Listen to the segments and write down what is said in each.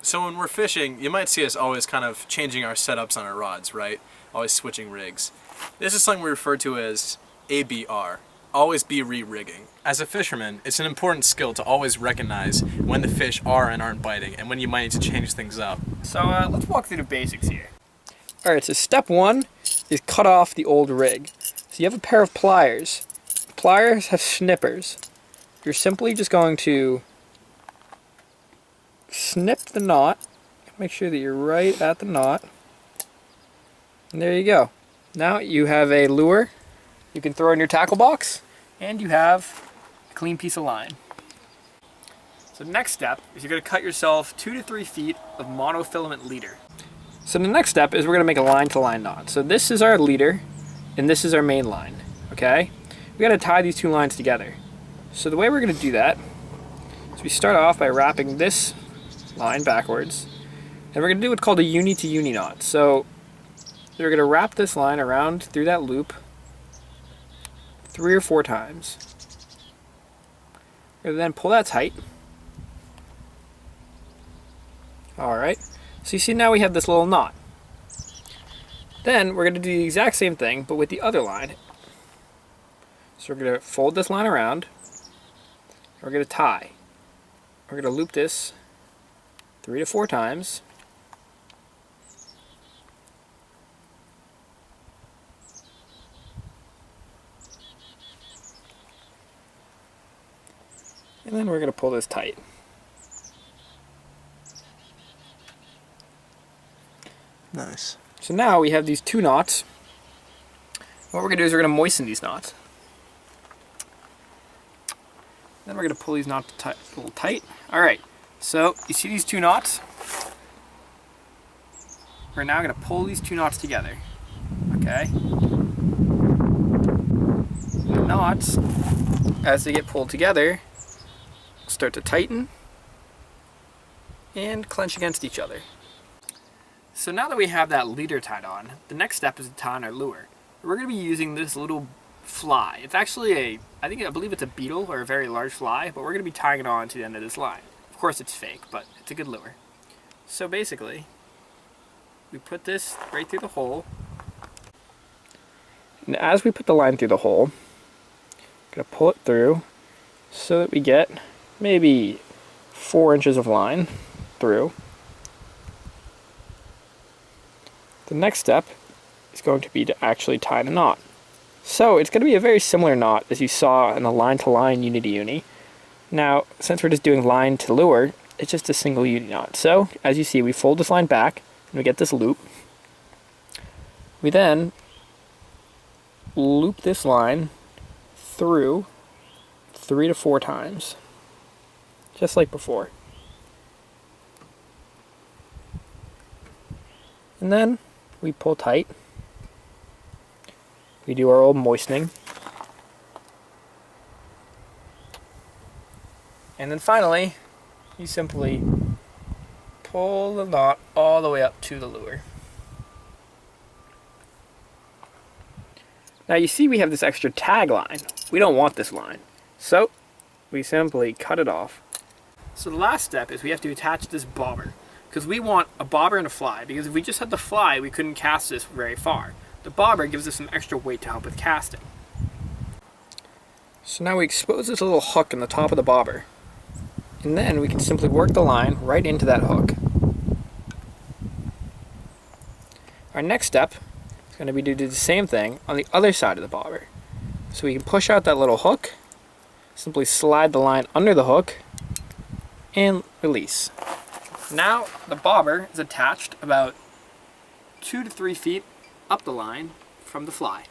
So when we're fishing, you might see us always kind of changing our setups on our rods, right? Always switching rigs. This is something we refer to as ABR, always be re-rigging. As a fisherman, it's an important skill to always recognize when the fish are and aren't biting and when you might need to change things up. So let's walk through the basics here. Alright, so step one is cut off the old rig. So you have a pair of pliers. Pliers have snippers. You're simply just going to snip the knot. Make sure that you're right at the knot. And there you go. Now you have a lure you can throw in your tackle box, And you have a clean piece of line. So the next step is you're going to cut yourself 2 to 3 feet of monofilament leader. So the next step is we're going to make a line-to-line knot. So this is our leader, and this is our main line, okay? We got to tie these two lines together. So the way we're going to do that is we start off by wrapping this line backwards, and we're going to do what's called a uni-to-uni knot. So we're going to wrap this line around through that loop 3 or 4 times. We're going to then pull that tight. Alright, so you see now we have this little knot. Then we're going to do the exact same thing, but with the other line. So we're going to fold this line around. We're going to tie. We're going to loop this 3 to 4 times. And then we're going to pull this tight. Nice. So now we have these 2 knots. What we're going to do is we're going to moisten these knots. Then we're going to pull these knots a little tight. Alright, so you see these 2 knots? We're now going to pull these 2 knots together. Okay? The knots, as they get pulled together, start to tighten and clench against each other. So now that we have that leader tied on, the next step is to tie on our lure. We're going to be using this little fly. It's actually I believe it's a beetle or a very large fly, but we're going to be tying it on to the end of this line. Of course it's fake, but it's a good lure. So basically, we put this right through the hole. And as we put the line through the hole, I'm going to pull it through so that we get maybe 4 inches of line through. The next step is going to be to actually tie the knot. So it's going to be a very similar knot as you saw in the line-to-line uni-to-uni. Now, since we're just doing line to lure, it's just a single uni knot. So, as you see, we fold this line back, and we get this loop. We then loop this line through 3 to 4 times, just like before. And then we pull tight. We do our old moistening. And then finally, you simply pull the knot all the way up to the lure. Now you see we have this extra tag line. We don't want this line. So we simply cut it off. So the last step is we have to attach this bobber. Because we want a bobber and a fly. Because if we just had the fly, we couldn't cast this very far. The bobber gives us some extra weight to help with casting. So now we expose this little hook in the top of the bobber. And then we can simply work the line right into that hook. Our next step is going to be to do the same thing on the other side of the bobber. So we can push out that little hook, simply slide the line under the hook, and release. Now the bobber is attached about 2 to 3 feet up the line from the fly.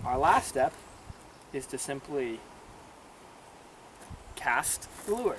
Our last step is to simply cast the lure.